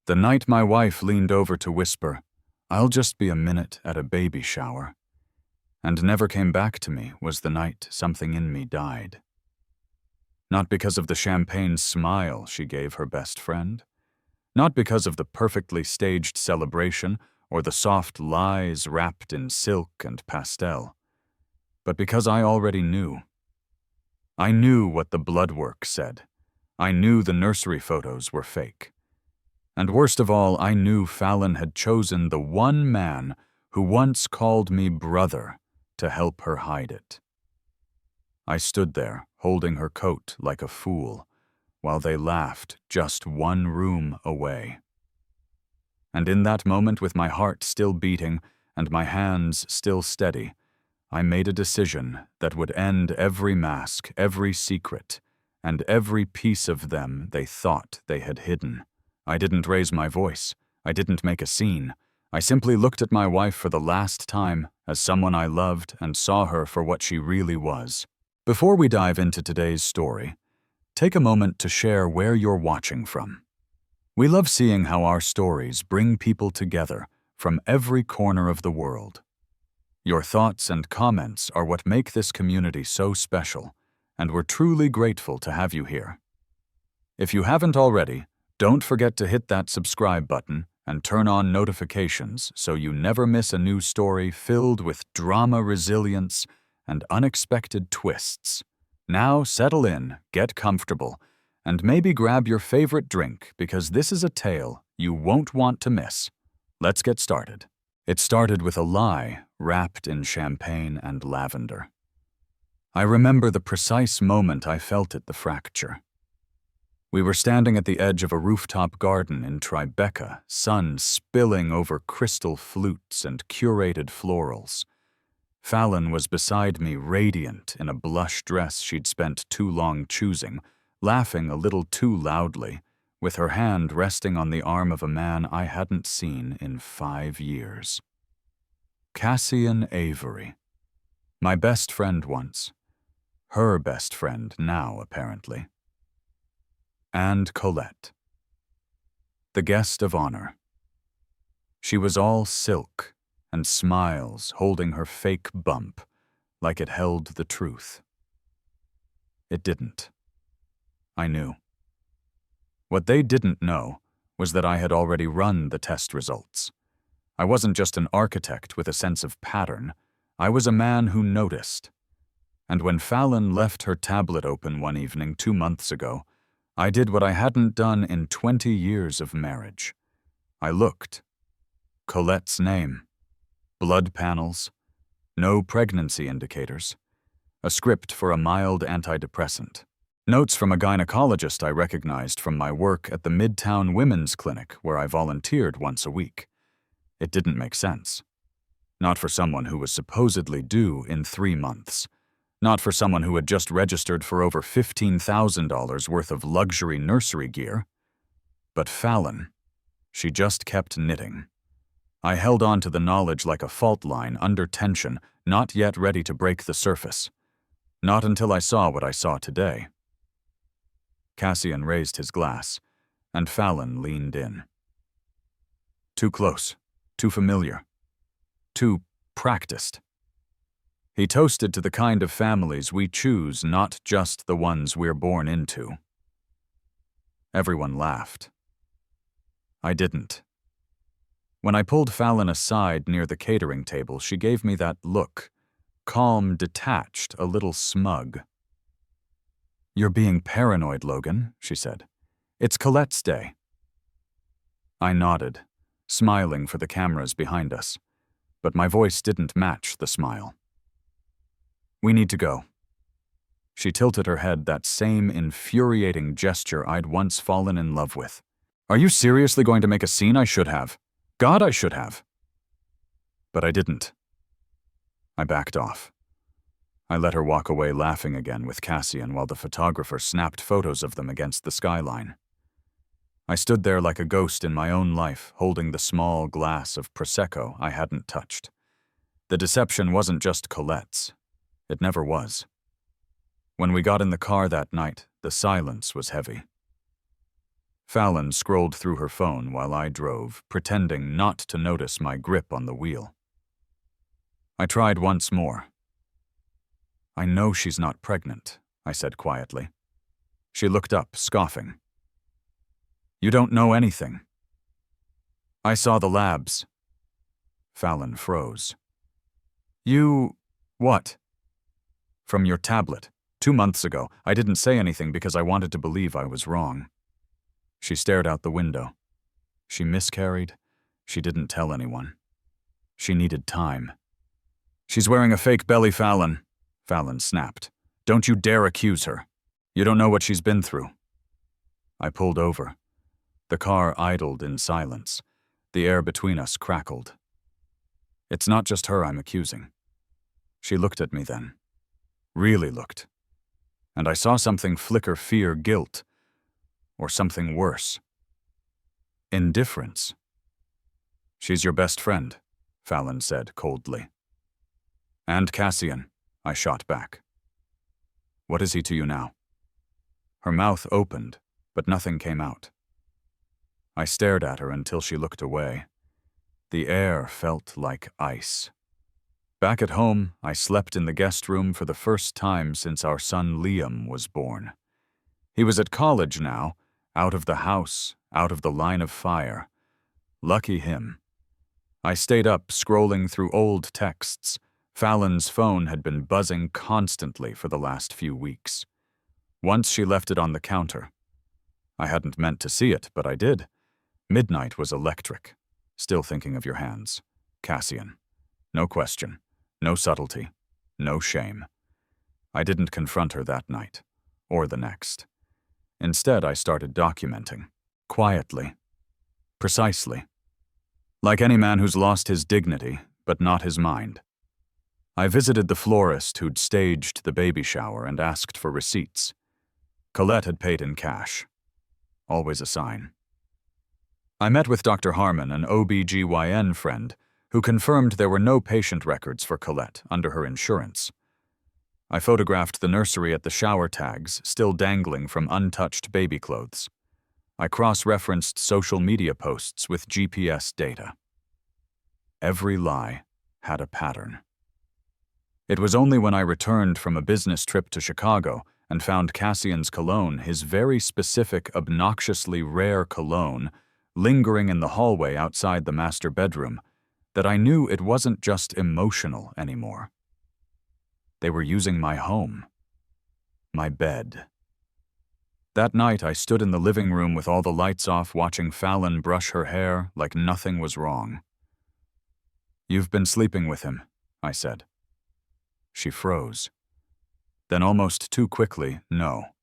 The night my wife leaned over to whisper, "I'll just be a minute at a baby shower," and never came back to me was the night something in me died. Not because of the champagne smile she gave her best friend, not because of the perfectly staged celebration or the soft lies wrapped in silk and pastel, but because I already knew. I knew what the blood work said. I knew the nursery photos were fake. And worst of all, I knew Fallon had chosen the one man who once called me brother to help her hide it. I stood there, holding her coat like a fool, while they laughed just one room away. And in that moment, with my heart still beating and my hands still steady, I made a decision that would end every mask, every secret, and every piece of them they thought they had hidden. I didn't raise my voice. I didn't make a scene. I simply looked at my wife for the last time as someone I loved and saw her for what she really was. Before we dive into today's story, take a moment to share where you're watching from. We love seeing how our stories bring people together from every corner of the world. Your thoughts and comments are what make this community so special, and we're truly grateful to have you here. If you haven't already, don't forget to hit that subscribe button and turn on notifications so you never miss a new story filled with drama, resilience, and unexpected twists. Now settle in, get comfortable, and maybe grab your favorite drink because this is a tale you won't want to miss. Let's get started. It started with a lie wrapped in champagne and lavender. I remember the precise moment I felt it, the fracture. We were standing at the edge of a rooftop garden in Tribeca, sun spilling over crystal flutes and curated florals. Fallon was beside me, radiant in a blush dress she'd spent too long choosing, laughing a little too loudly, with her hand resting on the arm of a man I hadn't seen in 5 years. Cassian Avery. My best friend once. Her best friend now, apparently. And Colette. The guest of honor. She was all silk and smiles, holding her fake bump like it held the truth. It didn't. I knew. What they didn't know was that I had already run the test results. I wasn't just an architect with a sense of pattern. I was a man who noticed. And when Fallon left her tablet open one evening 2 months ago, I did what I hadn't done in 20 years of marriage. I looked. Colette's name. Blood panels. No pregnancy indicators. A script for a mild antidepressant. Notes from a gynecologist I recognized from my work at the Midtown Women's Clinic where I volunteered once a week. It didn't make sense. Not for someone who was supposedly due in 3 months. Not for someone who had just registered for over $15,000 worth of luxury nursery gear. But Fallon, she just kept knitting. I held on to the knowledge like a fault line under tension, not yet ready to break the surface. Not until I saw what I saw today. Cassian raised his glass, and Fallon leaned in. Too close, too familiar, too practiced. He toasted to the kind of families we choose, not just the ones we're born into. Everyone laughed. I didn't. When I pulled Fallon aside near the catering table, she gave me that look, calm, detached, a little smug. "You're being paranoid, Logan," she said. "It's Colette's day." I nodded, smiling for the cameras behind us, but my voice didn't match the smile. "We need to go." She tilted her head, that same infuriating gesture I'd once fallen in love with. "Are you seriously going to make a scene? I should have. God, I should have." But I didn't. I backed off. I let her walk away laughing again with Cassian while the photographer snapped photos of them against the skyline. I stood there like a ghost in my own life, holding the small glass of Prosecco I hadn't touched. The deception wasn't just Colette's. It never was. When we got in the car that night, the silence was heavy. Fallon scrolled through her phone while I drove, pretending not to notice my grip on the wheel. I tried once more. "I know she's not pregnant," I said quietly. She looked up, scoffing. "You don't know anything." "I saw the labs." Fallon froze. "You… what?" "From your tablet. 2 months ago. I didn't say anything because I wanted to believe I was wrong." She stared out the window. She miscarried. She didn't tell anyone. She needed time. "She's wearing a fake belly, Fallon," Fallon snapped. "Don't you dare accuse her. You don't know what she's been through." I pulled over. The car idled in silence. The air between us crackled. "It's not just her I'm accusing." She looked at me then. Really looked. And I saw something flicker fear, guilt, or something worse. Indifference. "She's your best friend," Fallon said coldly. "And Cassian," I shot back. "What is he to you now?" Her mouth opened, but nothing came out. I stared at her until she looked away. The air felt like ice. Back at home, I slept in the guest room for the first time since our son Liam was born. He was at college now, out of the house, out of the line of fire. Lucky him. I stayed up scrolling through old texts. Fallon's phone had been buzzing constantly for the last few weeks. Once she left it on the counter. I hadn't meant to see it, but I did. Midnight was electric. "Still thinking of your hands. Cassian." No question. No subtlety. No shame. I didn't confront her that night, or the next. Instead, I started documenting. Quietly. Precisely. Like any man who's lost his dignity, but not his mind. I visited the florist who'd staged the baby shower and asked for receipts. Colette had paid in cash. Always a sign. I met with Dr. Harmon, an OB/GYN friend, who confirmed there were no patient records for Colette under her insurance. I photographed the nursery at the shower tags, still dangling from untouched baby clothes. I cross-referenced social media posts with GPS data. Every lie had a pattern. It was only when I returned from a business trip to Chicago and found Cassian's cologne, his very specific, obnoxiously rare cologne, lingering in the hallway outside the master bedroom, that I knew it wasn't just emotional anymore. They were using my home. My bed. That night, I stood in the living room with all the lights off, watching Fallon brush her hair like nothing was wrong. "You've been sleeping with him," I said. She froze. Then almost too quickly, no.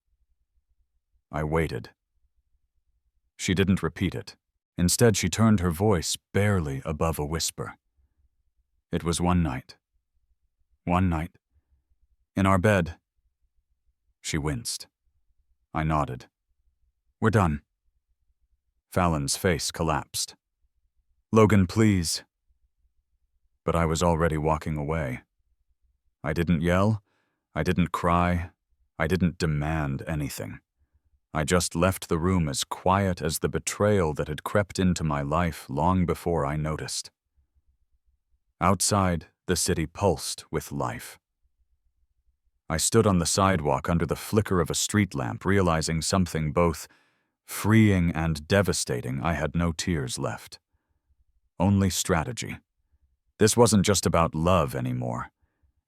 I waited. She didn't repeat it. Instead, she turned her voice barely above a whisper. "It was one night. One night. In our bed." She winced. I nodded. "We're done." Fallon's face collapsed. "Logan, please." But I was already walking away. I didn't yell. I didn't cry. I didn't demand anything. I just left the room as quiet as the betrayal that had crept into my life long before I noticed. Outside, the city pulsed with life. I stood on the sidewalk under the flicker of a street lamp, realizing something both freeing and devastating. I had no tears left. Only strategy. This wasn't just about love anymore.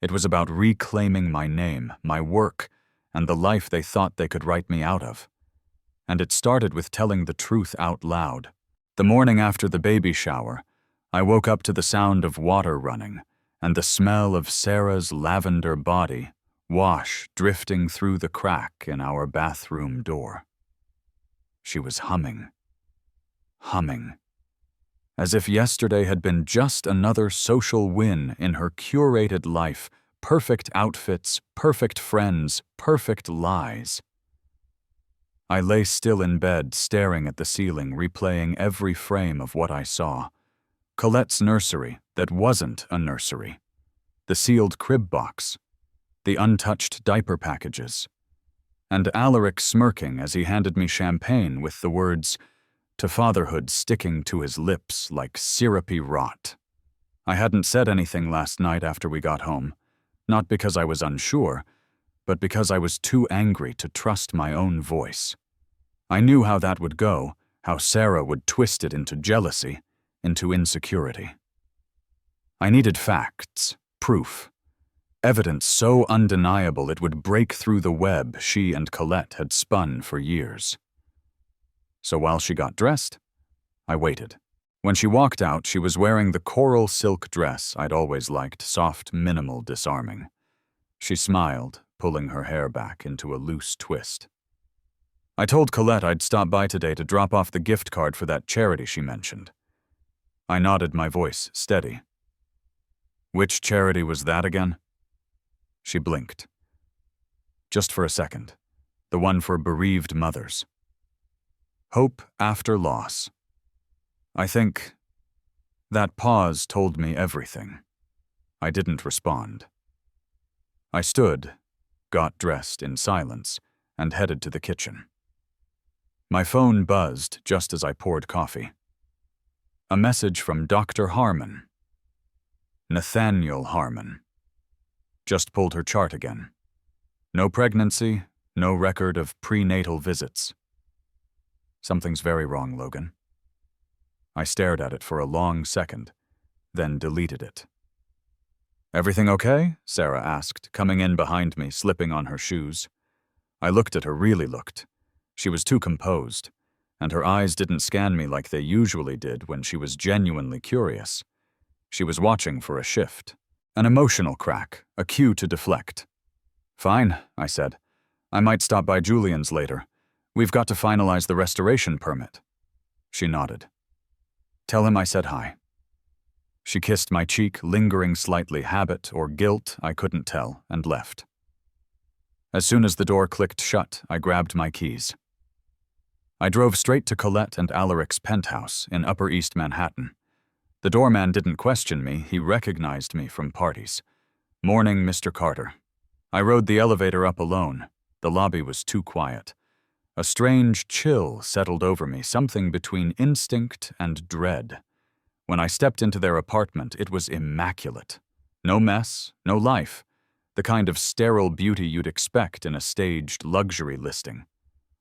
It was about reclaiming my name, my work, and the life they thought they could write me out of. And it started with telling the truth out loud. The morning after the baby shower, I woke up to the sound of water running and the smell of Sarah's lavender body wash drifting through the crack in our bathroom door. She was humming. Humming. As if yesterday had been just another social win in her curated life, perfect outfits, perfect friends, perfect lies. I lay still in bed, staring at the ceiling, replaying every frame of what I saw. Colette's nursery that wasn't a nursery. The sealed crib box. The untouched diaper packages. and Alaric smirking as he handed me champagne with the words, "To fatherhood," sticking to his lips like syrupy rot. I hadn't said anything last night after we got home, not because I was unsure, but because I was too angry to trust my own voice. I knew how that would go, how Sarah would twist it into jealousy, into insecurity. I needed facts, proof, evidence so undeniable it would break through the web she and Colette had spun for years. So while she got dressed, I waited. When she walked out, she was wearing the coral silk dress I'd always liked, soft, minimal, disarming. She smiled, pulling her hair back into a loose twist. I told Colette I'd stop by today to drop off the gift card for that charity she mentioned. I nodded, my voice steady. Which charity was that again? She blinked. Just for a second. The one for bereaved mothers. Hope after loss. I think that pause told me everything. I didn't respond. I stood, got dressed in silence, and headed to the kitchen. My phone buzzed just as I poured coffee. A message from Dr. Harmon. Nathaniel Harmon. Just pulled her chart again. No pregnancy, no record of prenatal visits. Something's very wrong, Logan. I stared at it for a long second, then deleted it. Everything okay? Sarah asked, coming in behind me, slipping on her shoes. I looked at her, really looked. She was too composed, and her eyes didn't scan me like they usually did when she was genuinely curious. She was watching for a shift, an emotional crack, a cue to deflect. Fine, I said. I might stop by Julian's later. We've got to finalize the restoration permit. She nodded. Tell him I said hi. She kissed my cheek, lingering slightly, habit or guilt, I couldn't tell, and left. As soon as the door clicked shut, I grabbed my keys. I drove straight to Colette and Alaric's penthouse in Upper East Manhattan. The doorman didn't question me, he recognized me from parties. Morning, Mr. Carter. I rode the elevator up alone. The lobby was too quiet. A strange chill settled over me, something between instinct and dread. When I stepped into their apartment, it was immaculate. No mess, no life. The kind of sterile beauty you'd expect in a staged luxury listing.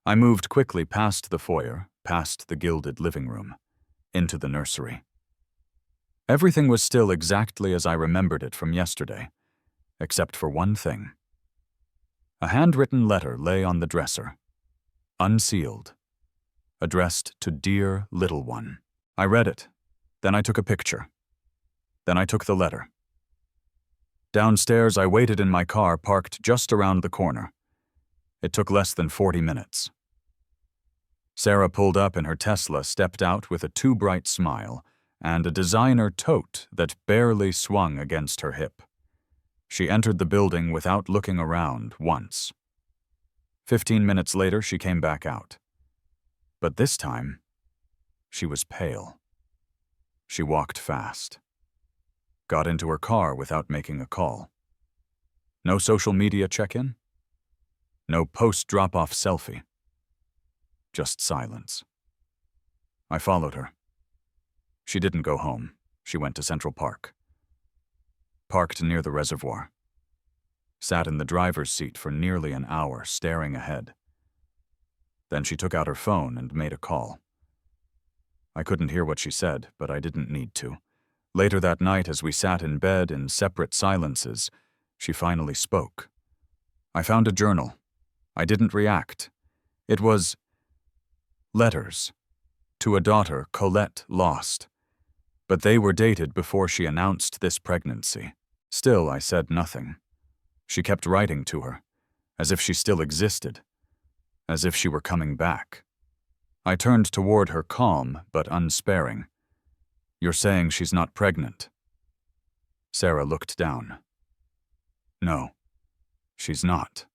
I moved quickly past the foyer, past the gilded living room, into the nursery. Everything was still exactly as I remembered it from yesterday, except for one thing. A handwritten letter lay on the dresser, unsealed, addressed to Dear Little One. I read it, then I took a picture. Then I took the letter. Downstairs, I waited in my car parked just around the corner. It took less than 40 minutes. Sarah pulled up in her Tesla, stepped out with a too bright smile and a designer tote that barely swung against her hip. She entered the building without looking around once. 15 minutes later, she came back out. But this time, she was pale. She walked fast. Got into her car without making a call. No social media check-in? No post-drop-off selfie. Just silence. I followed her. She didn't go home. She went to Central Park. Parked near the reservoir. Sat in the driver's seat for nearly an hour, staring ahead. Then she took out her phone and made a call. I couldn't hear what she said, but I didn't need to. Later that night, as we sat in bed in separate silences, she finally spoke. I found a journal. I didn't react. It was letters to a daughter Colette lost, but they were dated before she announced this pregnancy. Still, I said nothing. She kept writing to her, as if she still existed, as if she were coming back. I turned toward her, calm but unsparing. You're saying she's not pregnant? Sarah looked down. No, she's not.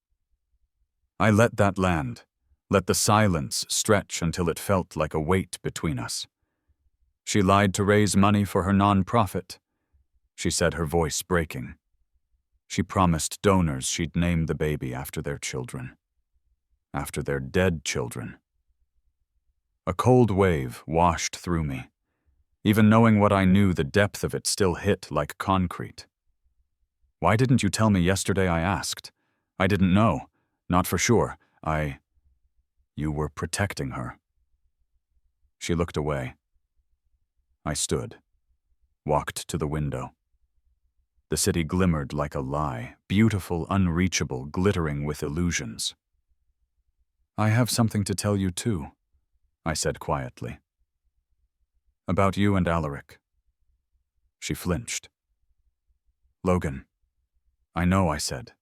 I let that land, let the silence stretch until it felt like a weight between us. She lied to raise money for her nonprofit, she said, her voice breaking. She promised donors she'd name the baby after their children. after their dead children. A cold wave washed through me. Even knowing what I knew, the depth of it still hit like concrete. "Why didn't you tell me yesterday?" I asked. "I didn't know. Not for sure. You were protecting her." She looked away. I stood, walked to the window. The city glimmered like a lie, beautiful, unreachable, glittering with illusions. "I have something to tell you too," I said quietly. "About you and Alaric." She flinched. "Logan." "I know," I said.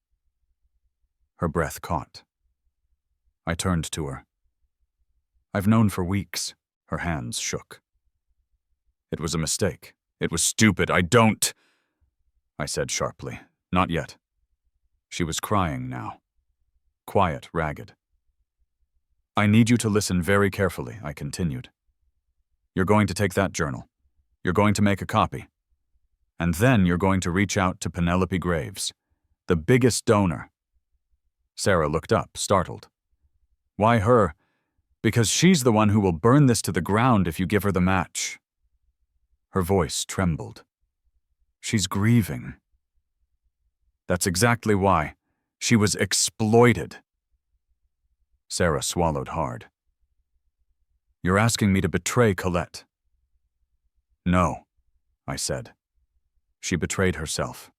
Her breath caught. I turned to her. "I've known for weeks." Her hands shook. "It was a mistake. It was stupid. I don't," I said sharply. "Not yet." She was crying now. Quiet, ragged. "I need you to listen very carefully," I continued. "You're going to take that journal. You're going to make a copy. And then you're going to reach out to Penelope Graves, the biggest donor." Sarah looked up, startled. "Why her?" "Because she's the one who will burn this to the ground if you give her the match." Her voice trembled. "She's grieving." "That's exactly why. She was exploited." Sarah swallowed hard. "You're asking me to betray Colette." "No," I said. "She betrayed herself.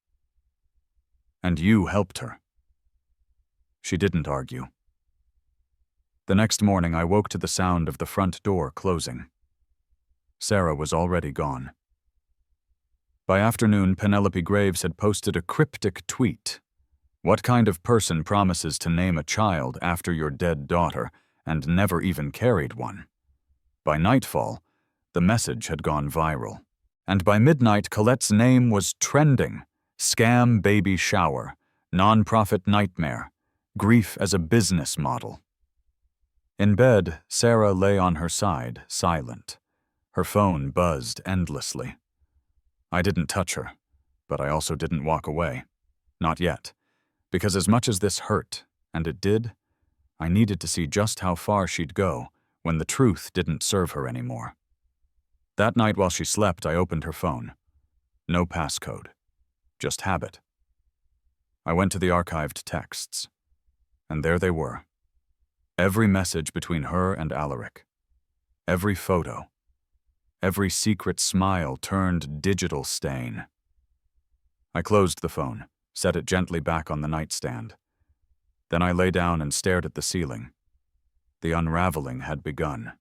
And you helped her." She didn't argue. The next morning I woke to the sound of the front door closing. Sarah was already gone. By afternoon, Penelope Graves had posted a cryptic tweet. "What kind of person promises to name a child after your dead daughter and never even carried one?" By nightfall, the message had gone viral. And by midnight, Colette's name was trending. Scam baby shower, nonprofit nightmare, grief as a business model. In bed, Sarah lay on her side, silent. Her phone buzzed endlessly. I didn't touch her, but I also didn't walk away. Not yet. Because as much as this hurt, and it did, I needed to see just how far she'd go when the truth didn't serve her anymore. That night while she slept, I opened her phone. No passcode. Just habit. I went to the archived texts. And there they were. Every message between her and Alaric. Every photo. Every secret smile turned digital stain. I closed the phone, set it gently back on the nightstand. Then I lay down and stared at the ceiling. The unraveling had begun,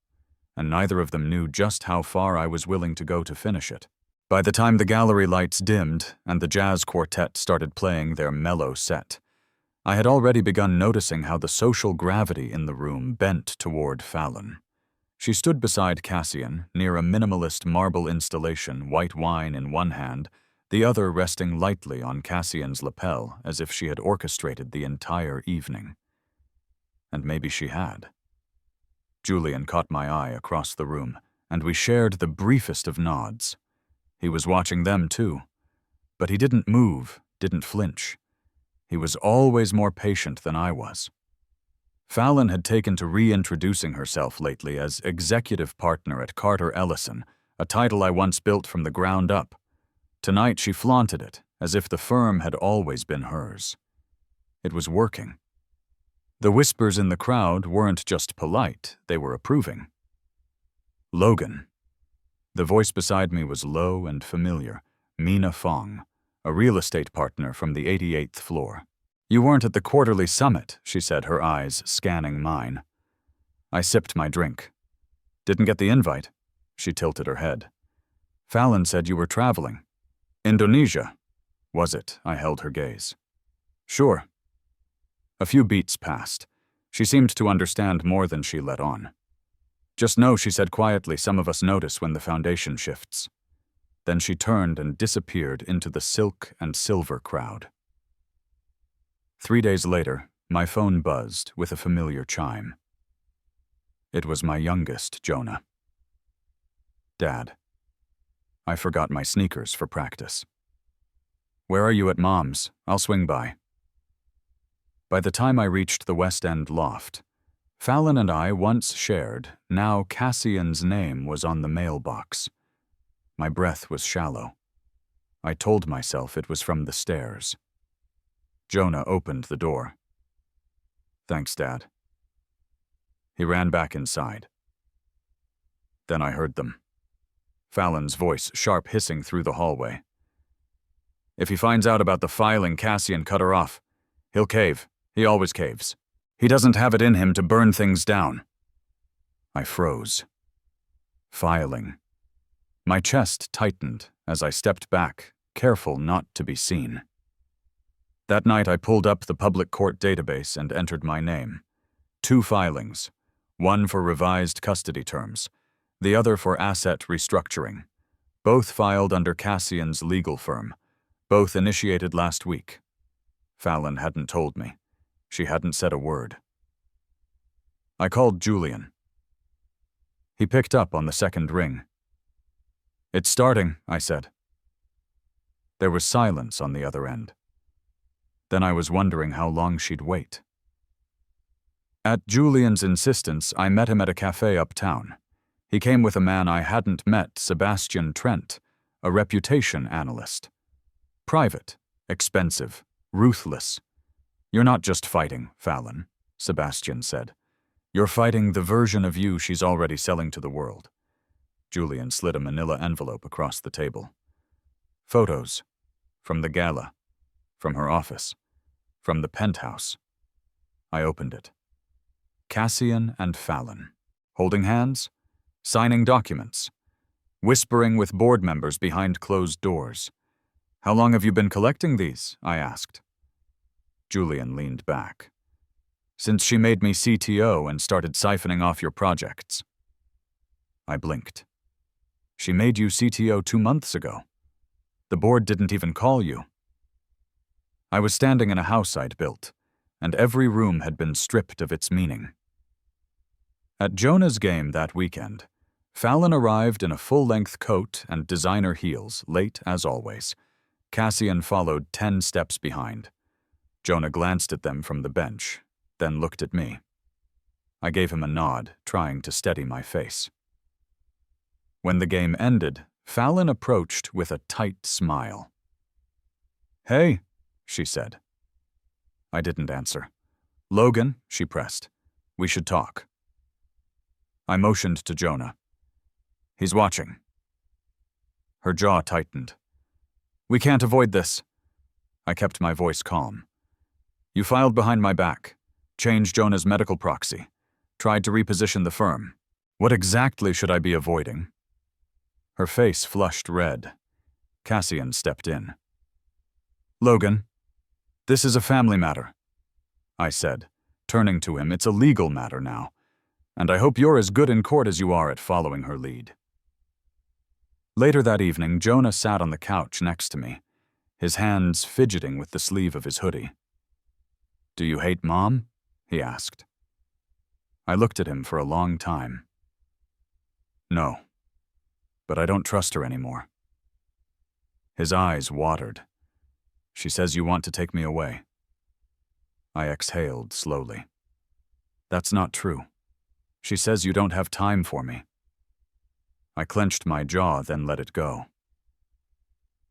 and neither of them knew just how far I was willing to go to finish it. By the time the gallery lights dimmed and the jazz quartet started playing their mellow set, I had already begun noticing how the social gravity in the room bent toward Fallon. She stood beside Cassian, near a minimalist marble installation, white wine in one hand, the other resting lightly on Cassian's lapel as if she had orchestrated the entire evening. And maybe she had. Julian caught my eye across the room, and we shared the briefest of nods. He was watching them too, but he didn't move, didn't flinch. He was always more patient than I was. Fallon had taken to reintroducing herself lately as executive partner at Carter Ellison, a title I once built from the ground up. Tonight she flaunted it, as if the firm had always been hers. It was working. The whispers in the crowd weren't just polite, they were approving. "Logan." The voice beside me was low and familiar. Mina Fong, a real estate partner from the 88th floor. "You weren't at the quarterly summit," she said, her eyes scanning mine. I sipped my drink. "Didn't get the invite." She tilted her head. "Fallon said you were traveling." "Indonesia." "Was it?" I held her gaze. "Sure." A few beats passed. She seemed to understand more than she let on. "Just know," she said quietly, "some of us notice when the foundation shifts." Then she turned and disappeared into the silk and silver crowd. 3 days later, my phone buzzed with a familiar chime. It was my youngest, Jonah. "Dad, I forgot my sneakers for practice." "Where are you at Mom's? I'll swing by." By the time I reached the West End loft, Fallon and I once shared, now Cassian's name was on the mailbox. My breath was shallow. I told myself it was from the stairs. Jonah opened the door. "Thanks, Dad." He ran back inside. Then I heard them. Fallon's voice sharp hissing through the hallway. "If he finds out about the filing Cassian cut her off, he'll cave. He always caves. He doesn't have it in him to burn things down." I froze. Filing. My chest tightened as I stepped back, careful not to be seen. That night I pulled up the public court database and entered my name. 2 filings, one for revised custody terms, the other for asset restructuring. Both filed under Cassian's legal firm. Both initiated last week. Fallon hadn't told me. She hadn't said a word. I called Julian. He picked up on the second ring. "It's starting," I said. There was silence on the other end. Then I was wondering how long she'd wait. At Julian's insistence, I met him at a cafe uptown. He came with a man I hadn't met, Sebastian Trent, a reputation analyst. Private, expensive, ruthless. "You're not just fighting, Fallon," Sebastian said. "You're fighting the version of you she's already selling to the world." Julian slid a manila envelope across the table. Photos. From the gala. From her office. From the penthouse. I opened it. Cassian and Fallon. Holding hands. Signing documents. Whispering with board members behind closed doors. "How long have you been collecting these?" I asked. Julian leaned back. "Since she made me CTO and started siphoning off your projects." I blinked. "She made you CTO 2 months ago. The board didn't even call you." I was standing in a house I'd built, and every room had been stripped of its meaning. At Jonah's game that weekend, Fallon arrived in a full-length coat and designer heels, late as always. Cassian followed 10 steps behind. Jonah glanced at them from the bench, then looked at me. I gave him a nod, trying to steady my face. When the game ended, Fallon approached with a tight smile. "Hey," she said. I didn't answer. "Logan," she pressed. "We should talk." I motioned to Jonah. "He's watching." Her jaw tightened. "We can't avoid this." I kept my voice calm. "You filed behind my back, changed Jonah's medical proxy, tried to reposition the firm. What exactly should I be avoiding?" Her face flushed red. Cassian stepped in. "Logan, this is a family matter," I said, turning to him. "It's a legal matter now, and I hope you're as good in court as you are at following her lead." Later that evening, Jonah sat on the couch next to me, his hands fidgeting with the sleeve of his hoodie. "Do you hate Mom?" he asked. I looked at him for a long time. "No, but I don't trust her anymore." His eyes watered. "She says you want to take me away." I exhaled slowly. "That's not true. She says you don't have time for me." I clenched my jaw, then let it go.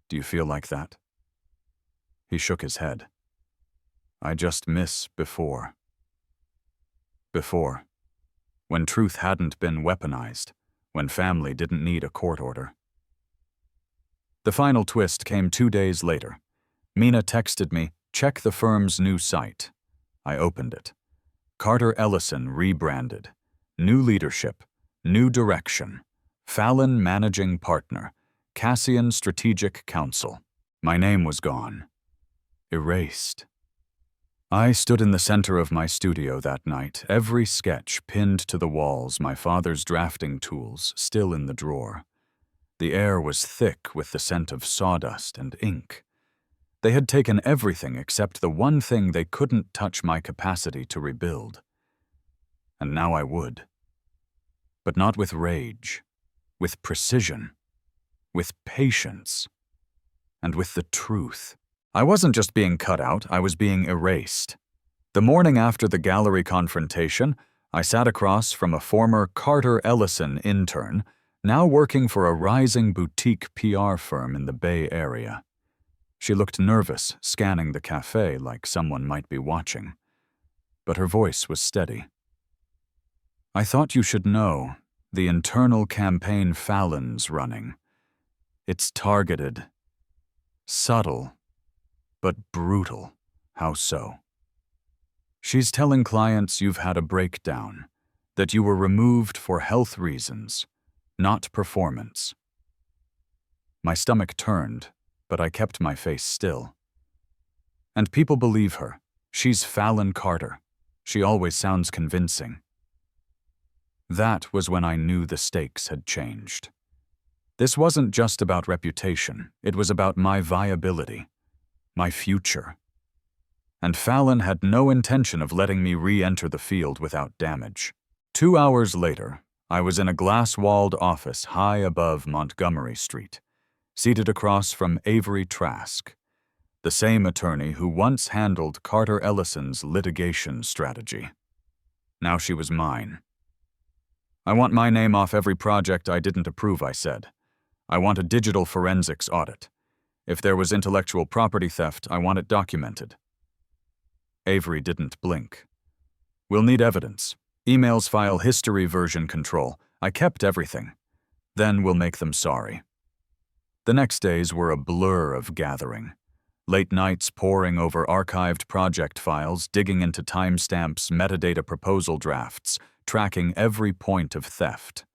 "Do you feel like that?" He shook his head. "I just miss before. Before, when truth hadn't been weaponized, when family didn't need a court order." The final twist came 2 days later. Mina texted me, "Check the firm's new site." I opened it. Carter Ellison rebranded. New leadership, new direction. Fallon managing partner. Cassian strategic counsel. My name was gone. Erased. I stood in the center of my studio that night, every sketch pinned to the walls, my father's drafting tools still in the drawer. The air was thick with the scent of sawdust and ink. They had taken everything except the one thing they couldn't touch: my capacity to rebuild. And now I would. But not with rage, with precision, with patience, and with the truth. I wasn't just being cut out, I was being erased. The morning after the gallery confrontation, I sat across from a former Carter Ellison intern, now working for a rising boutique PR firm in the Bay Area. She looked nervous, scanning the cafe like someone might be watching. But her voice was steady. I thought you should know the internal campaign Fallon's running. It's targeted, subtle, but brutal. How so? She's telling clients you've had a breakdown, that you were removed for health reasons, not performance. My stomach turned, but I kept my face still. And people believe her. She's Fallon Carter. She always sounds convincing. That was when I knew the stakes had changed. This wasn't just about reputation. It was about my viability, my future. And Fallon had no intention of letting me re-enter the field without damage. 2 hours later, I was in a glass-walled office high above Montgomery Street, seated across from Avery Trask, the same attorney who once handled Carter Ellison's litigation strategy. Now she was mine. I want my name off every project I didn't approve, I said. I want a digital forensics audit. If there was intellectual property theft, I want it documented. Avery didn't blink. We'll need evidence. Emails file history version control. I kept everything. Then we'll make them sorry. The next days were a blur of gathering. Late nights poring over archived project files, digging into timestamps, metadata proposal drafts, tracking every point of theft.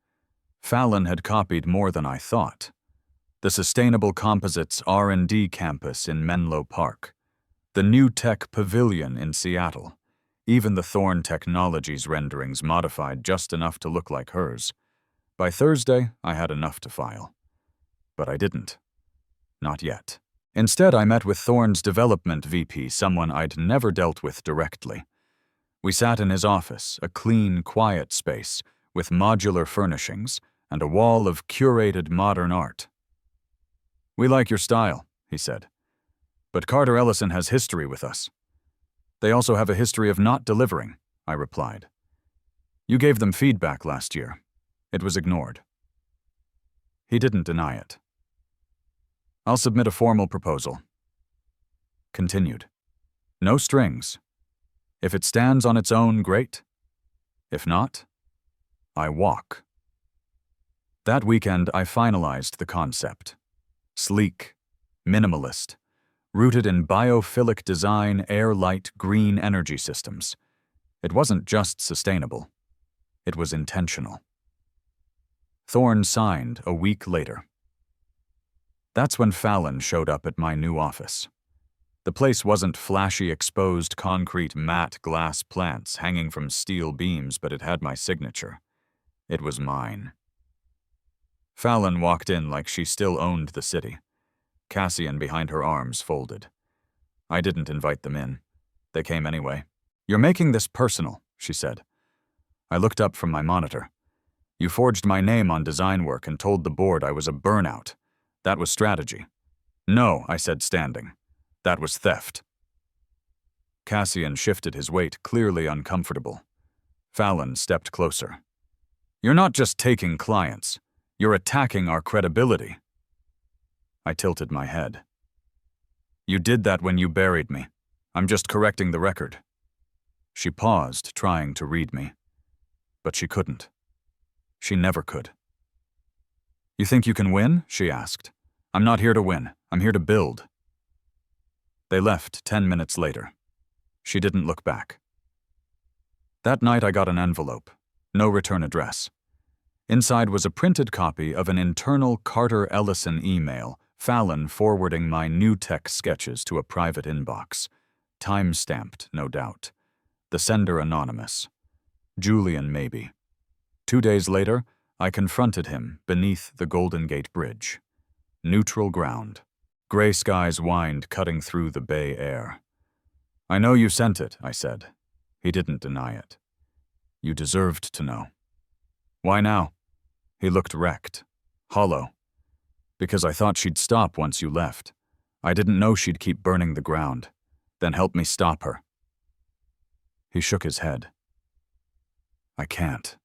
Fallon had copied more than I thought. The Sustainable Composites R&D campus in Menlo Park, the New Tech Pavilion in Seattle, even the Thorn Technologies renderings modified just enough to look like hers. By Thursday, I had enough to file. But I didn't. Not yet. Instead, I met with Thorn's development VP, someone I'd never dealt with directly. We sat in his office, a clean, quiet space, with modular furnishings and a wall of curated modern art. We like your style, he said. But Carter Ellison has history with us. They also have a history of not delivering, I replied. You gave them feedback last year. It was ignored. He didn't deny it. I'll submit a formal proposal. Continued. No strings. If it stands on its own, great. If not, I walk. That weekend, I finalized the concept. Sleek, minimalist, rooted in biophilic design, air-light, green energy systems. It wasn't just sustainable. It was intentional. Thorn signed a week later. That's when Fallon showed up at my new office. The place wasn't flashy exposed concrete matte glass plants hanging from steel beams, but it had my signature. It was mine. Fallon walked in like she still owned the city. Cassian behind her arms folded. I didn't invite them in. They came anyway. You're making this personal, she said. I looked up from my monitor. You forged my name on design work and told the board I was a burnout. That was strategy. No, I said, standing. That was theft. Cassian shifted his weight, clearly uncomfortable. Fallon stepped closer. You're not just taking clients. You're attacking our credibility. I tilted my head. You did that when you buried me. I'm just correcting the record. She paused, trying to read me. But she couldn't. She never could. You think you can win? She asked. I'm not here to win. I'm here to build. They left 10 minutes later. She didn't look back. That night I got an envelope. No return address. Inside was a printed copy of an internal Carter Ellison email, Fallon forwarding my new tech sketches to a private inbox. Time-stamped, no doubt. The sender anonymous. Julian, maybe. 2 days later, I confronted him beneath the Golden Gate Bridge. Neutral ground. Gray skies whined, cutting through the bay air. I know you sent it, I said. He didn't deny it. You deserved to know. Why now? He looked wrecked, hollow. Because I thought she'd stop once you left. I didn't know she'd keep burning the ground, then help me stop her. He shook his head. I can't.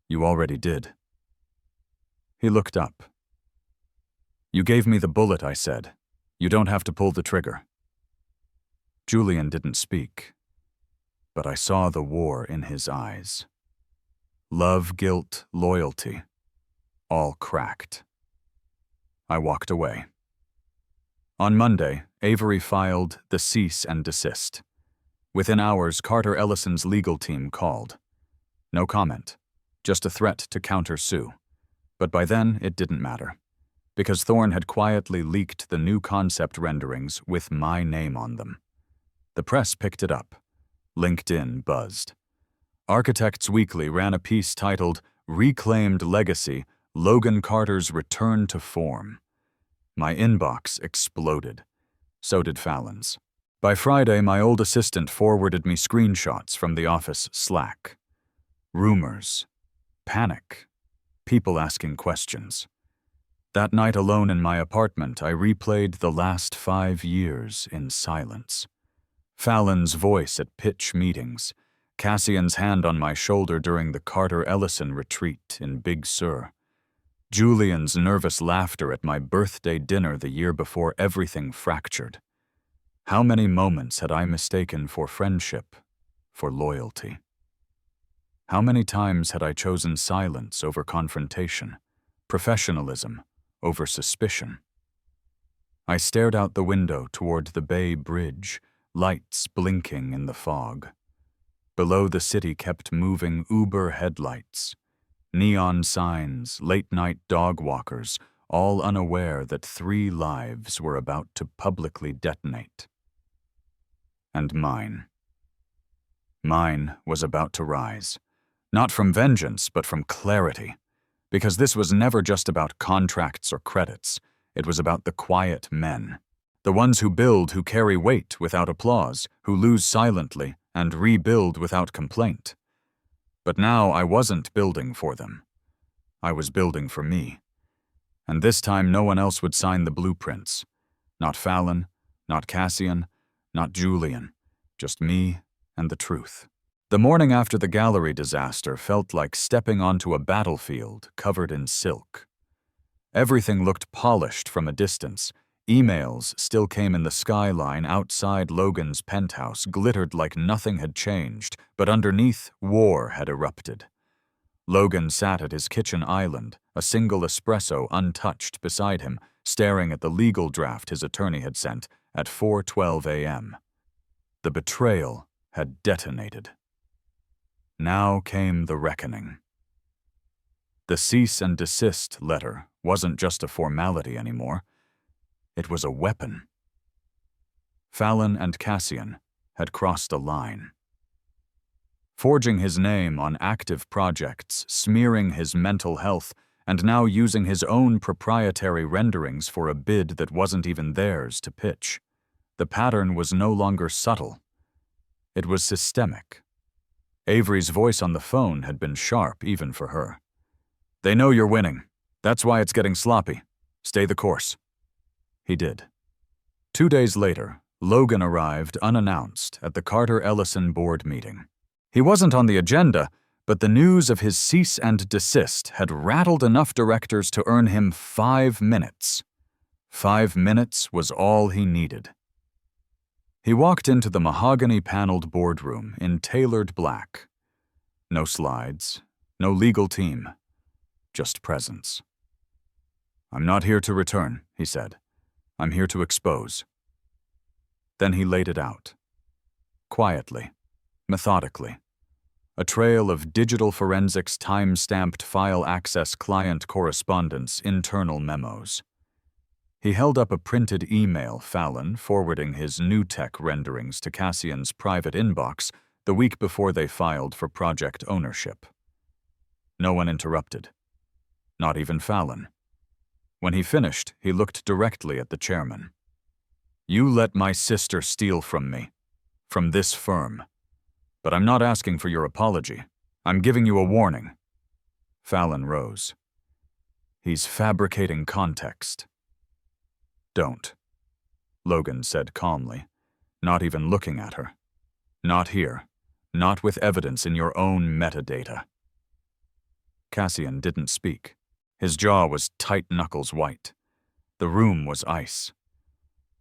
You already did. He looked up. You gave me the bullet, I said. You don't have to pull the trigger. Julian didn't speak, but I saw the war in his eyes. Love, guilt, loyalty, all cracked. I walked away. On Monday, Avery filed the cease and desist. Within hours, Carter Ellison's legal team called. No comment, just a threat to counter-sue. But by then, it didn't matter, because Thorne had quietly leaked the new concept renderings with my name on them. The press picked it up. LinkedIn buzzed. Architects Weekly ran a piece titled Reclaimed Legacy, Logan Carter's Return to Form. My inbox exploded. So did Fallon's. By Friday, my old assistant forwarded me screenshots from the office Slack. Rumors. Panic. People asking questions. That night alone in my apartment, I replayed the last 5 years in silence. Fallon's voice at pitch meetings, Cassian's hand on my shoulder during the Carter Ellison retreat in Big Sur, Julian's nervous laughter at my birthday dinner the year before everything fractured. How many moments had I mistaken for friendship, for loyalty? How many times had I chosen silence over confrontation, professionalism over suspicion? I stared out the window toward the Bay Bridge, lights blinking in the fog. Below, the city kept moving Uber headlights, neon signs, late-night dog walkers, all unaware that 3 lives were about to publicly detonate. And mine. Mine was about to rise. Not from vengeance, but from clarity. Because this was never just about contracts or credits. It was about the quiet men. The ones who build, who carry weight without applause, who lose silently and rebuild without complaint. But now I wasn't building for them. I was building for me. And this time no one else would sign the blueprints. Not Fallon, not Cassian, not Julian. Just me and the truth. The morning after the gallery disaster felt like stepping onto a battlefield covered in silk. Everything looked polished from a distance. Emails still came in the skyline outside Logan's penthouse, glittered like nothing had changed, but underneath, war had erupted. Logan sat at his kitchen island, a single espresso untouched beside him, staring at the legal draft his attorney had sent at 4:12 a.m. The betrayal had detonated. Now came the reckoning. The cease and desist letter wasn't just a formality anymore. It was a weapon. Fallon and Cassian had crossed a line. Forging his name on active projects, smearing his mental health, and now using his own proprietary renderings for a bid that wasn't even theirs to pitch. The pattern was no longer subtle. It was systemic. Avery's voice on the phone had been sharp even for her. They know you're winning. That's why it's getting sloppy. Stay the course. He did. 2 days later, Logan arrived unannounced at the Carter Ellison board meeting. He wasn't on the agenda, but the news of his cease and desist had rattled enough directors to earn him 5 minutes. 5 minutes was all he needed. He walked into the mahogany-paneled boardroom in tailored black. No slides, no legal team, just presence. I'm not here to return, he said. I'm here to expose. Then he laid it out. Quietly, methodically. A trail of digital forensics time-stamped file access client correspondence, internal memos. He held up a printed email, Fallon forwarding his new tech renderings to Cassian's private inbox the week before they filed for project ownership. No one interrupted. Not even Fallon. When he finished, he looked directly at the chairman. You let my sister steal from me, from this firm. But I'm not asking for your apology. I'm giving you a warning. Fallon rose. He's fabricating context. Don't, Logan said calmly, not even looking at her. Not here. not with evidence in your own metadata. Cassian didn't speak. His jaw was tight knuckles white. The room was ice.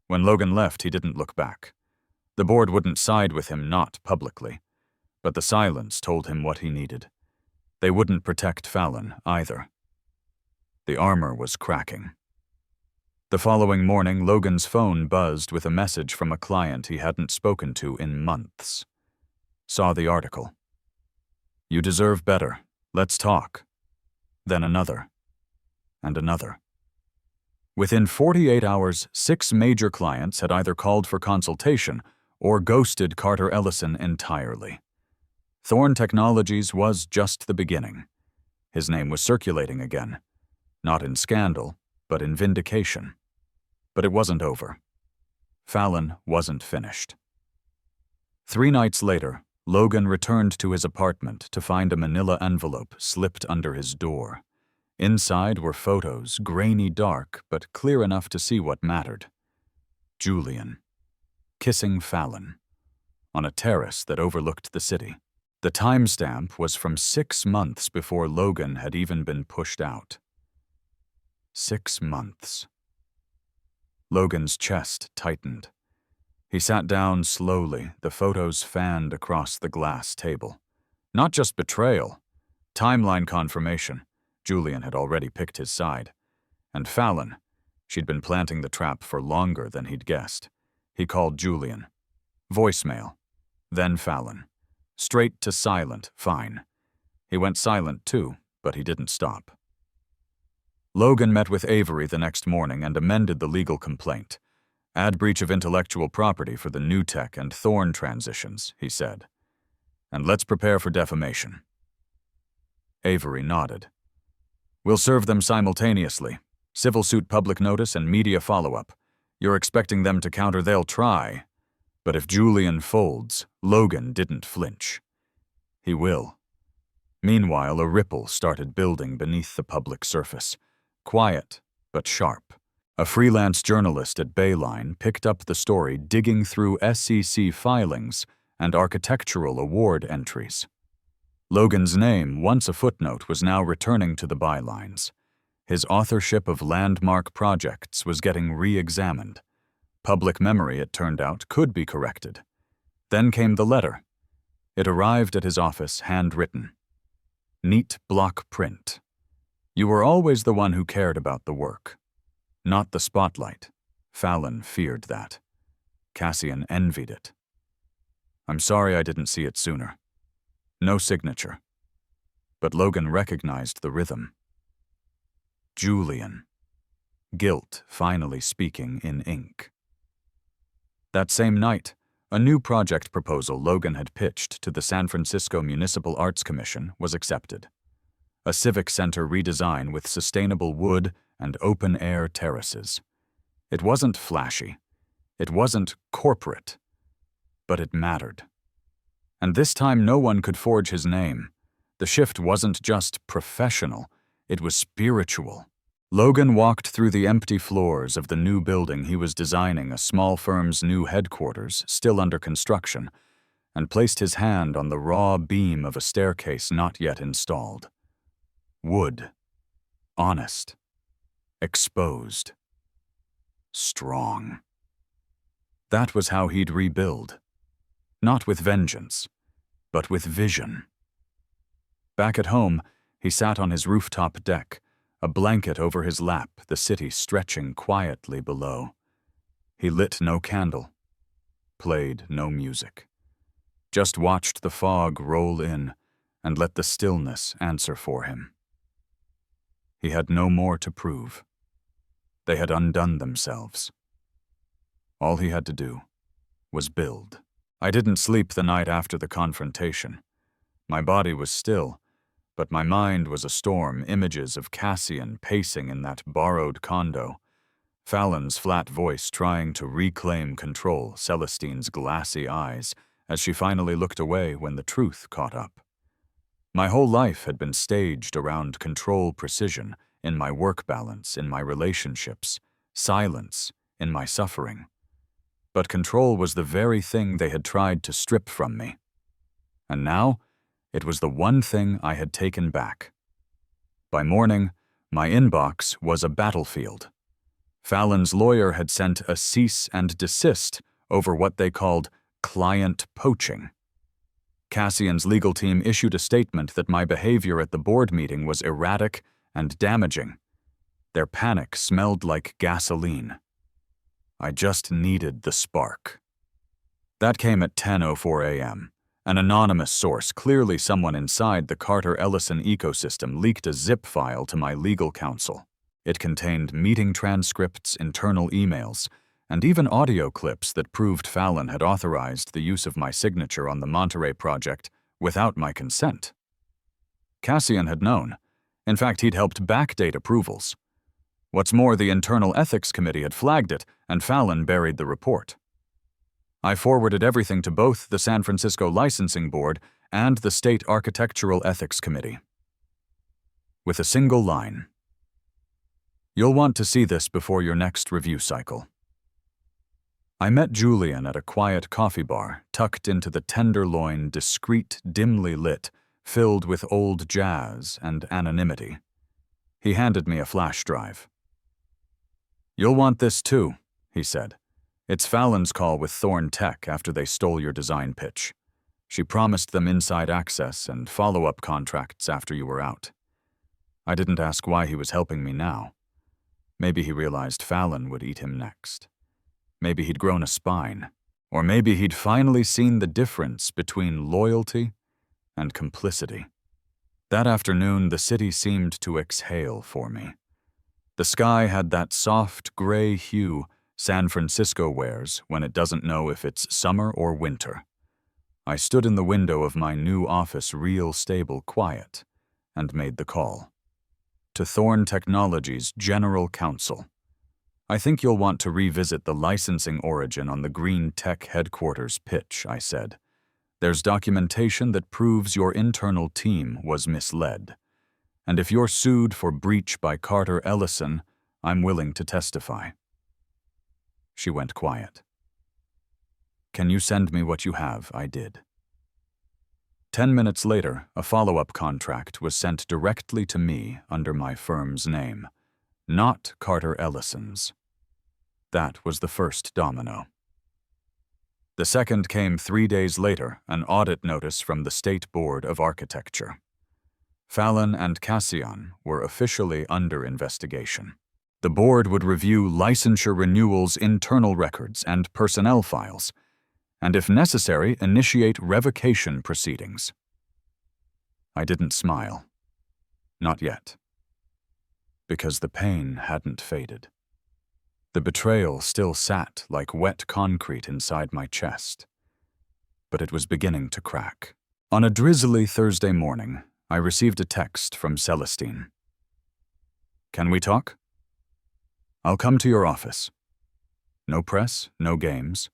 When Logan left, he didn't look back. The board wouldn't side with him, not publicly. But the silence told him what he needed. They wouldn't protect Fallon, either. The armor was cracking. The following morning, Logan's phone buzzed with a message from a client he hadn't spoken to in months. Saw the article. "You deserve better. Let's talk." Then another. And another. Within 48 hours, 6 major clients had either called for consultation or ghosted Carter Ellison entirely. Thorn Technologies was just the beginning. His name was circulating again. Not in scandal, but in vindication. But it wasn't over. Fallon wasn't finished. 3 nights later, Logan returned to his apartment to find a manila envelope slipped under his door. Inside were photos, grainy dark, but clear enough to see what mattered. Julian, kissing Fallon, on a terrace that overlooked the city. The timestamp was from 6 months before Logan had even been pushed out. 6 months. Logan's chest tightened. He sat down slowly, the photos fanned across the glass table. Not just betrayal, timeline confirmation. Julian had already picked his side. And Fallon, she'd been planting the trap for longer than he'd guessed. He called Julian. Voicemail. Then Fallon. Straight to silent, fine. He went silent too, but he didn't stop. Logan met with Avery the next morning and amended the legal complaint. Add breach of intellectual property for the New Tech and Thorn transitions, he said. And let's prepare for defamation. Avery nodded. We'll serve them simultaneously. Civil suit public notice and media follow-up. You're expecting them to counter, they'll try. But if Julian folds, Logan didn't flinch. He will. Meanwhile, a ripple started building beneath the public surface. Quiet, but sharp. A freelance journalist at Bayline picked up the story digging through SEC filings and architectural award entries. Logan's name, once a footnote, was now returning to the bylines. His authorship of landmark projects was getting re-examined. Public memory, it turned out, could be corrected. Then came the letter. It arrived at his office, handwritten. Neat block print. You were always the one who cared about the work. Not the spotlight. Fallon feared that. Cassian envied it. I'm sorry I didn't see it sooner. No signature. But Logan recognized the rhythm. Julian. Guilt finally speaking in ink. That same night, a new project proposal Logan had pitched to the San Francisco Municipal Arts Commission was accepted. A civic center redesign with sustainable wood and open-air terraces. It wasn't flashy. It wasn't corporate. But it mattered. And this time no one could forge his name. The shift wasn't just professional, it was spiritual. Logan walked through the empty floors of the new building he was designing, a small firm's new headquarters, still under construction, and placed his hand on the raw beam of a staircase not yet installed. Wood. Honest. Exposed. Strong. That was how he'd rebuild. Not with vengeance, but with vision. Back at home, he sat on his rooftop deck, a blanket over his lap, the city stretching quietly below. He lit no candle, played no music. Just watched the fog roll in and let the stillness answer for him. He had no more to prove. They had undone themselves. All he had to do was build. I didn't sleep the night after the confrontation. My body was still, but my mind was a storm, images of Cassian pacing in that borrowed condo, Fallon's flat voice trying to reclaim control, Celestine's glassy eyes, as she finally looked away when the truth caught up. My whole life had been staged around control precision, in my work balance, in my relationships, silence, in my suffering. But control was the very thing they had tried to strip from me. And now, it was the one thing I had taken back. By morning, my inbox was a battlefield. Fallon's lawyer had sent a cease and desist over what they called client poaching. Cassian's legal team issued a statement that my behavior at the board meeting was erratic and damaging. Their panic smelled like gasoline. I just needed the spark. That came at 10:04 a.m. An anonymous source, clearly someone inside the Carter-Ellison ecosystem, leaked a zip file to my legal counsel. It contained meeting transcripts, internal emails, and even audio clips that proved Fallon had authorized the use of my signature on the Monterey project without my consent. Cassian had known. In fact, he'd helped backdate approvals. What's more, the Internal Ethics Committee had flagged it, and Fallon buried the report. I forwarded everything to both the San Francisco Licensing Board and the State Architectural Ethics Committee. With a single line: "You'll want to see this before your next review cycle." I met Julian at a quiet coffee bar tucked into the Tenderloin, discreet, dimly lit, filled with old jazz and anonymity. He handed me a flash drive. "You'll want this too," he said. "It's Fallon's call with Thorn Tech after they stole your design pitch. She promised them inside access and follow-up contracts after you were out. I didn't ask why he was helping me now. Maybe he realized Fallon would eat him next. Maybe he'd grown a spine. Or maybe he'd finally seen the difference between loyalty and complicity." That afternoon, the city seemed to exhale for me. The sky had that soft gray hue San Francisco wears when it doesn't know if it's summer or winter. I stood in the window of my new office, real stable quiet, and made the call. To Thorn Technologies' General Counsel. "I think you'll want to revisit the licensing origin on the Green Tech headquarters pitch," I said. "There's documentation that proves your internal team was misled. And if you're sued for breach by Carter-Ellison, I'm willing to testify." She went quiet. "Can you send me what you have?" I did. 10 minutes later, a follow-up contract was sent directly to me under my firm's name, not Carter-Ellison's. That was the first domino. The second came 3 days later, an audit notice from the State Board of Architecture. Fallon and Cassian were officially under investigation. The board would review licensure renewals' internal records and personnel files, and if necessary, initiate revocation proceedings. I didn't smile. Not yet. Because the pain hadn't faded. The betrayal still sat like wet concrete inside my chest. But it was beginning to crack. On a drizzly Thursday morning, I received a text from Celestine. "Can we talk?" "I'll come to your office." No press, no games.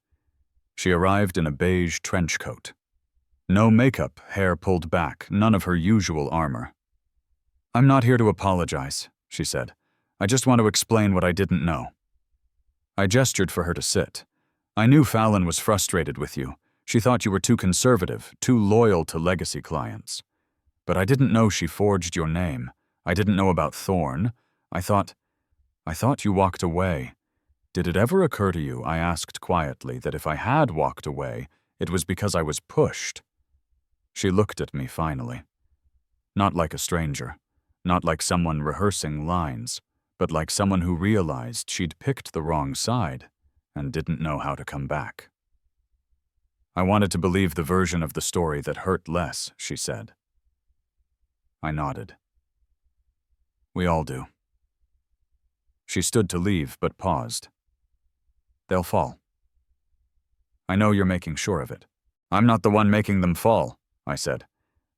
She arrived in a beige trench coat. No makeup, hair pulled back, none of her usual armor. "I'm not here to apologize," she said. "I just want to explain what I didn't know." I gestured for her to sit. "I knew Fallon was frustrated with you. She thought you were too conservative, too loyal to legacy clients. But I didn't know she forged your name. I didn't know about Thorn. I thought you walked away. Did it ever occur to you," I asked quietly, "that if I had walked away, it was because I was pushed?" She looked at me finally. Not like a stranger, not like someone rehearsing lines, but like someone who realized she'd picked the wrong side and didn't know how to come back. "I wanted to believe the version of the story that hurt less," she said. I nodded. "We all do." She stood to leave, but paused. "They'll fall." "I know you're making sure of it." "I'm not the one making them fall," I said.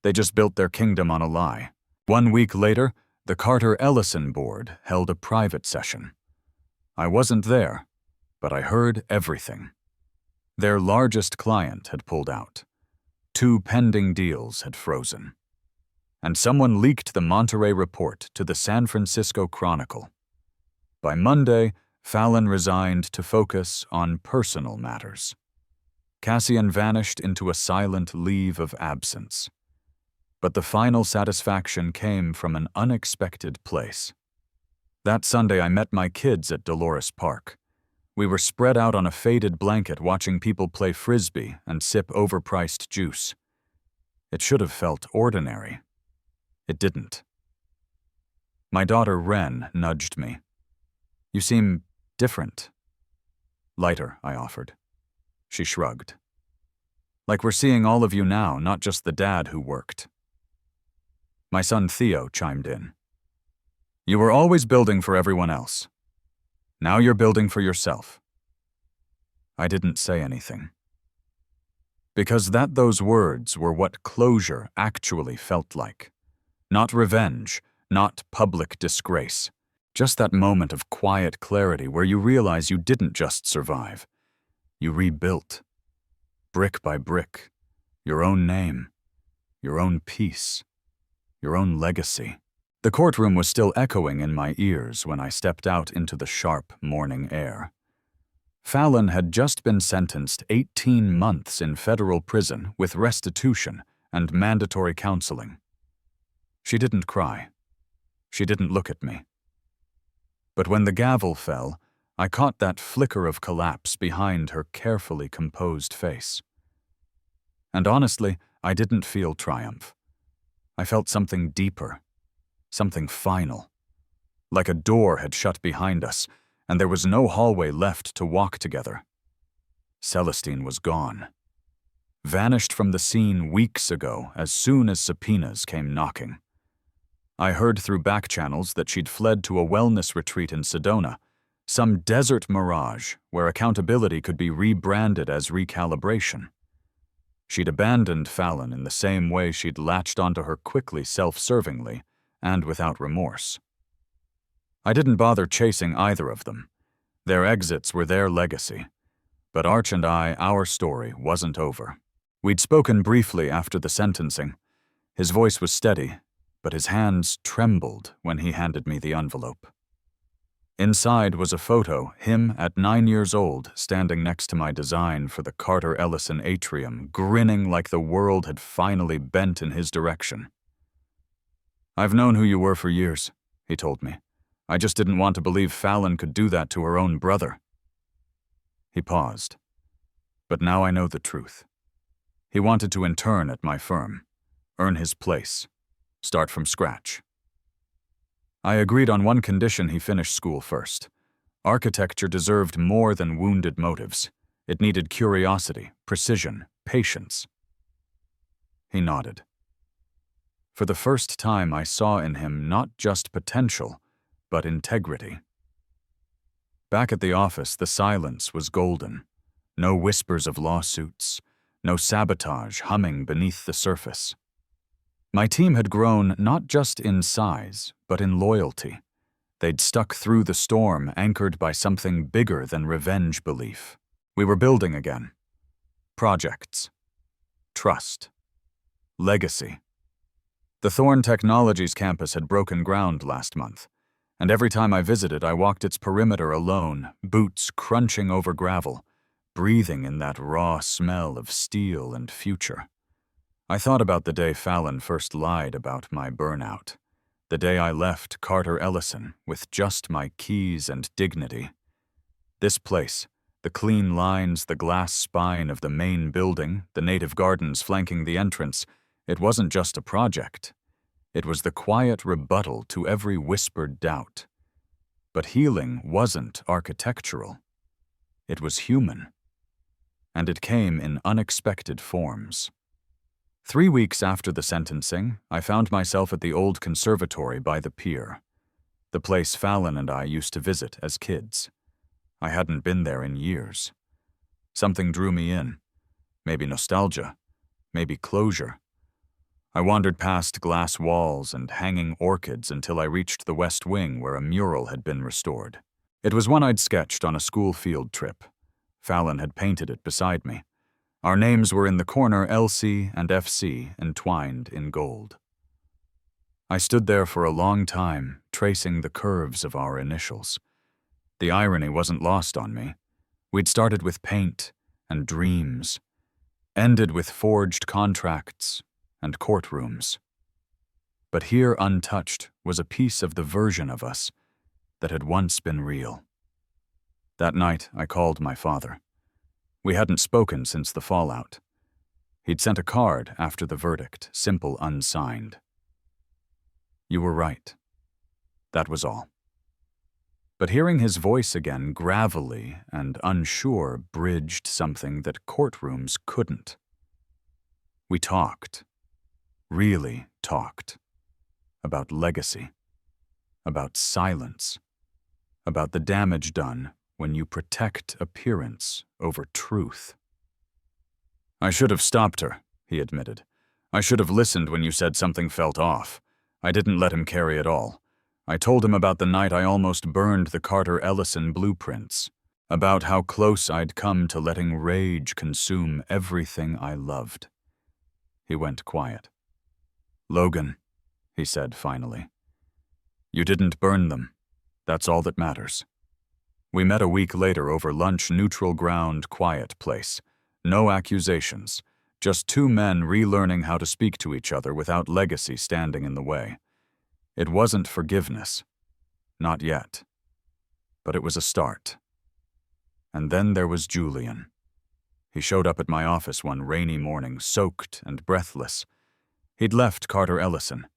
"They just built their kingdom on a lie." 1 week later, the Carter-Ellison board held a private session. I wasn't there, but I heard everything. Their largest client had pulled out. 2 pending deals had frozen. And someone leaked the Monterey report to the San Francisco Chronicle. By Monday, Fallon resigned to focus on personal matters. Cassian vanished into a silent leave of absence. But the final satisfaction came from an unexpected place. That Sunday I met my kids at Dolores Park. We were spread out on a faded blanket watching people play frisbee and sip overpriced juice. It should have felt ordinary. It didn't. My daughter Wren nudged me. "You seem different." "Lighter," I offered. She shrugged. "Like we're seeing all of you now, not just the dad who worked." My son Theo chimed in. "You were always building for everyone else. Now you're building for yourself." I didn't say anything. Because those words were what closure actually felt like. Not revenge, not public disgrace. Just that moment of quiet clarity where you realize you didn't just survive. You rebuilt. Brick by brick. Your own name. Your own peace. Your own legacy. The courtroom was still echoing in my ears when I stepped out into the sharp morning air. Fallon had just been sentenced 18 months in federal prison with restitution and mandatory counseling. She didn't cry. She didn't look at me. But when the gavel fell, I caught that flicker of collapse behind her carefully composed face. And honestly, I didn't feel triumph. I felt something deeper, something final. Like a door had shut behind us, and there was no hallway left to walk together. Celestine was gone. Vanished from the scene weeks ago as soon as subpoenas came knocking. I heard through back channels that she'd fled to a wellness retreat in Sedona, some desert mirage where accountability could be rebranded as recalibration. She'd abandoned Fallon in the same way she'd latched onto her quickly, self-servingly, and without remorse. I didn't bother chasing either of them. Their exits were their legacy. But Arch and our story wasn't over. We'd spoken briefly after the sentencing. His voice was steady, but his hands trembled when he handed me the envelope. Inside was a photo, him at 9 years old, standing next to my design for the Carter Ellison atrium, grinning like the world had finally bent in his direction. "I've known who you were for years," he told me. "I just didn't want to believe Fallon could do that to her own brother." He paused. "But now I know the truth. He wanted to intern at my firm, earn his place, start from scratch. I agreed on one condition: he finish school first. Architecture deserved more than wounded motives. It needed curiosity, precision, patience." He nodded. For the first time, I saw in him not just potential, but integrity. Back at the office, the silence was golden. No whispers of lawsuits, no sabotage humming beneath the surface. My team had grown not just in size, but in loyalty. They'd stuck through the storm, anchored by something bigger than revenge belief. We were building again. Projects. Trust. Legacy. The Thorn Technologies campus had broken ground last month, and every time I visited, I walked its perimeter alone, boots crunching over gravel, breathing in that raw smell of steel and future. I thought about the day Fallon first lied about my burnout, the day I left Carter Ellison with just my keys and dignity. This place, the clean lines, the glass spine of the main building, the native gardens flanking the entrance, it wasn't just a project. It was the quiet rebuttal to every whispered doubt. But healing wasn't architectural. It was human. And it came in unexpected forms. 3 weeks after the sentencing, I found myself at the old conservatory by the pier, the place Fallon and I used to visit as kids. I hadn't been there in years. Something drew me in. Maybe nostalgia, maybe closure. I wandered past glass walls and hanging orchids until I reached the West Wing where a mural had been restored. It was one I'd sketched on a school field trip. Fallon had painted it beside me. Our names were in the corner LC and FC entwined in gold. I stood there for a long time, tracing the curves of our initials. The irony wasn't lost on me. We'd started with paint and dreams, ended with forged contracts and courtrooms. But here untouched was a piece of the version of us that had once been real. That night, I called my father. We hadn't spoken since the fallout. He'd sent a card after the verdict, simple, unsigned. You were right. That was all. But hearing his voice again, gravelly and unsure, bridged something that courtrooms couldn't. We talked, really talked, about legacy, about silence, about the damage done when you protect appearance over truth. I should have stopped her, he admitted. I should have listened when you said something felt off. I didn't let him carry it all. I told him about the night I almost burned the Carter Ellison blueprints, about how close I'd come to letting rage consume everything I loved. He went quiet. Logan, he said finally, you didn't burn them. That's all that matters. We met a week later over lunch, neutral ground, quiet place. No accusations, just two men relearning how to speak to each other without legacy standing in the way. It wasn't forgiveness. Not yet. But it was a start. And then there was Julian. He showed up at my office one rainy morning, soaked and breathless. He'd left Carter Ellison,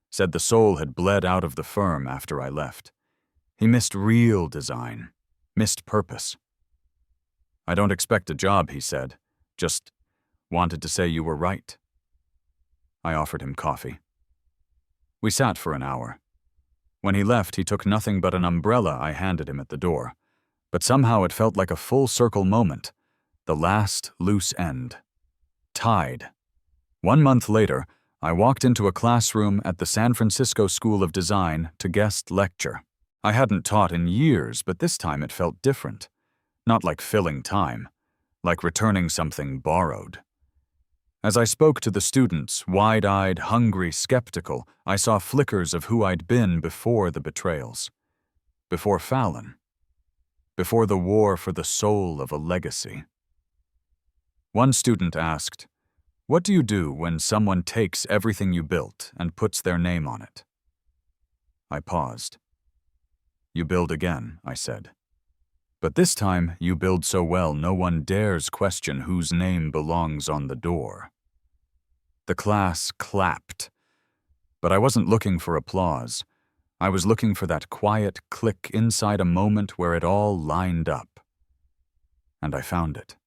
said the soul had bled out of the firm after I left. He missed real design, missed purpose. I don't expect a job, he said, just wanted to say you were right. I offered him coffee. We sat for an hour. When he left, he took nothing but an umbrella I handed him at the door, but somehow it felt like a full-circle moment, the last loose end. Tied. 1 month later, I walked into a classroom at the San Francisco School of Design to guest lecture. I hadn't taught in years, but this time it felt different. Not like filling time, like returning something borrowed. As I spoke to the students, wide-eyed, hungry, skeptical, I saw flickers of who I'd been before the betrayals. Before Fallon. Before the war for the soul of a legacy. One student asked, "What do you do when someone takes everything you built and puts their name on it?" I paused. "You build again," I said. "But this time you build so well no one dares question whose name belongs on the door." The class clapped. But I wasn't looking for applause. I was looking for that quiet click inside a moment where it all lined up. And I found it.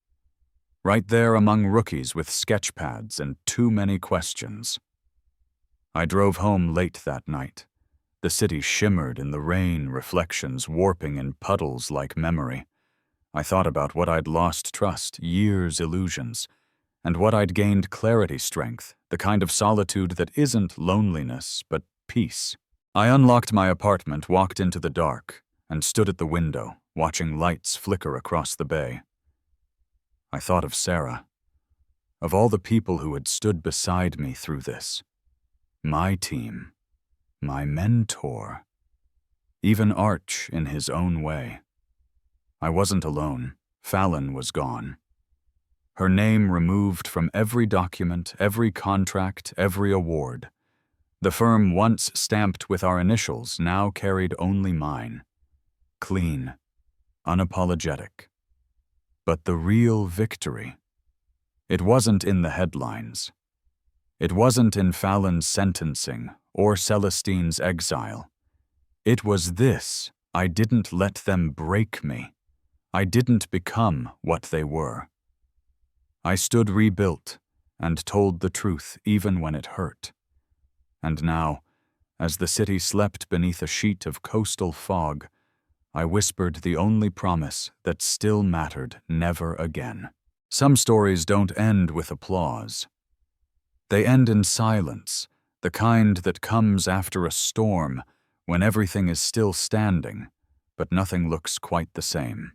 Right there among rookies with sketch pads and too many questions. I drove home late that night. The city shimmered in the rain, reflections warping in puddles like memory. I thought about what I'd lost trust, years' illusions, and what I'd gained clarity strength, the kind of solitude that isn't loneliness, but peace. I unlocked my apartment, walked into the dark, and stood at the window, watching lights flicker across the bay. I thought of Sarah, of all the people who had stood beside me through this. My team, my mentor, even Arch in his own way. I wasn't alone. Fallon was gone. Her name removed from every document, every contract, every award. The firm once stamped with our initials now carried only mine. Clean, unapologetic. But the real victory, it wasn't in the headlines. It wasn't in Fallon's sentencing or Celestine's exile. It was this: I didn't let them break me. I didn't become what they were. I stood rebuilt and told the truth even when it hurt. And now, as the city slept beneath a sheet of coastal fog, I whispered the only promise that still mattered: never again. Some stories don't end with applause. They end in silence, the kind that comes after a storm, when everything is still standing, but nothing looks quite the same.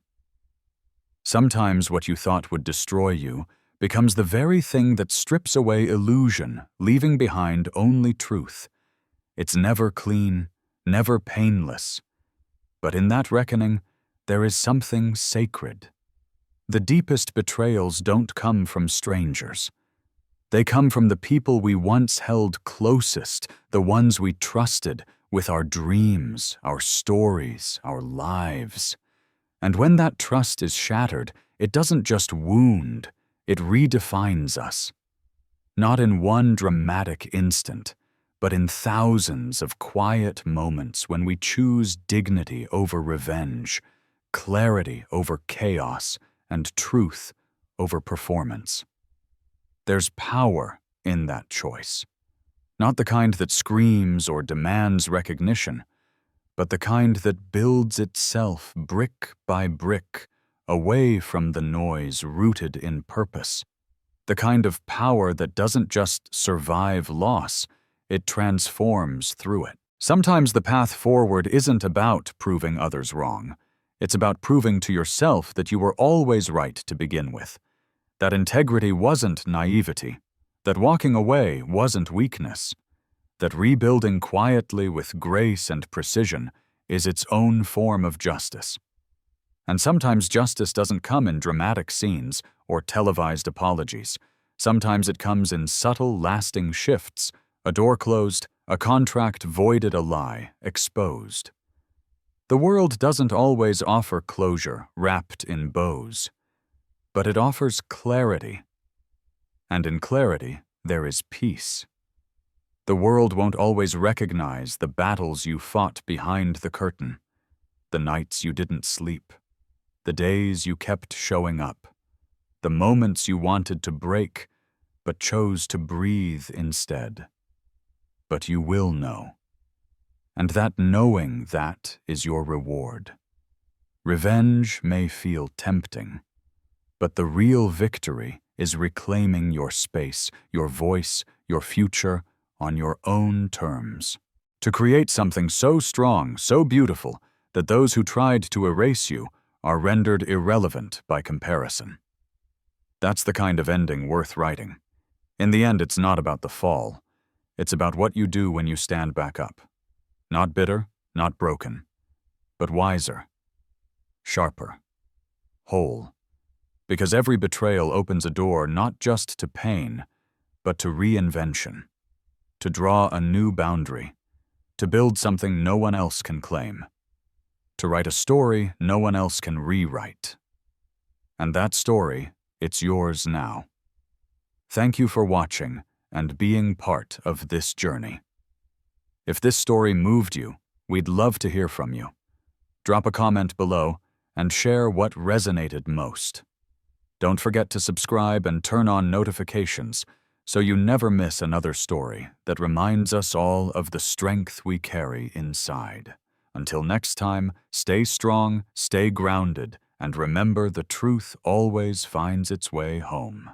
Sometimes what you thought would destroy you becomes the very thing that strips away illusion, leaving behind only truth. It's never clean, never painless. But in that reckoning, there is something sacred. The deepest betrayals don't come from strangers. They come from the people we once held closest, the ones we trusted with our dreams, our stories, our lives. And when that trust is shattered, it doesn't just wound, it redefines us. Not in one dramatic instant, but in thousands of quiet moments when we choose dignity over revenge, clarity over chaos, and truth over performance. There's power in that choice. Not the kind that screams or demands recognition, but the kind that builds itself brick by brick, away from the noise rooted in purpose. The kind of power that doesn't just survive loss, it transforms through it. Sometimes the path forward isn't about proving others wrong. It's about proving to yourself that you were always right to begin with. That integrity wasn't naivety. That walking away wasn't weakness. That rebuilding quietly with grace and precision is its own form of justice. And sometimes justice doesn't come in dramatic scenes or televised apologies. Sometimes it comes in subtle, lasting shifts, a door closed, a contract voided, a lie exposed. The world doesn't always offer closure wrapped in bows, but it offers clarity. And in clarity, there is peace. The world won't always recognize the battles you fought behind the curtain, the nights you didn't sleep, the days you kept showing up, the moments you wanted to break but chose to breathe instead. But you will know. And that knowing that is your reward. Revenge may feel tempting, but the real victory is reclaiming your space, your voice, your future on your own terms. To create something so strong, so beautiful, that those who tried to erase you are rendered irrelevant by comparison. That's the kind of ending worth writing. In the end, it's not about the fall. It's about what you do when you stand back up. Not bitter, not broken, but wiser, sharper, whole. Because every betrayal opens a door not just to pain, but to reinvention, to draw a new boundary, to build something no one else can claim, to write a story no one else can rewrite. And that story, it's yours now. Thank you for watching and being part of this journey. If this story moved you, we'd love to hear from you. Drop a comment below and share what resonated most. Don't forget to subscribe and turn on notifications so you never miss another story that reminds us all of the strength we carry inside. Until next time, stay strong, stay grounded, and remember the truth always finds its way home.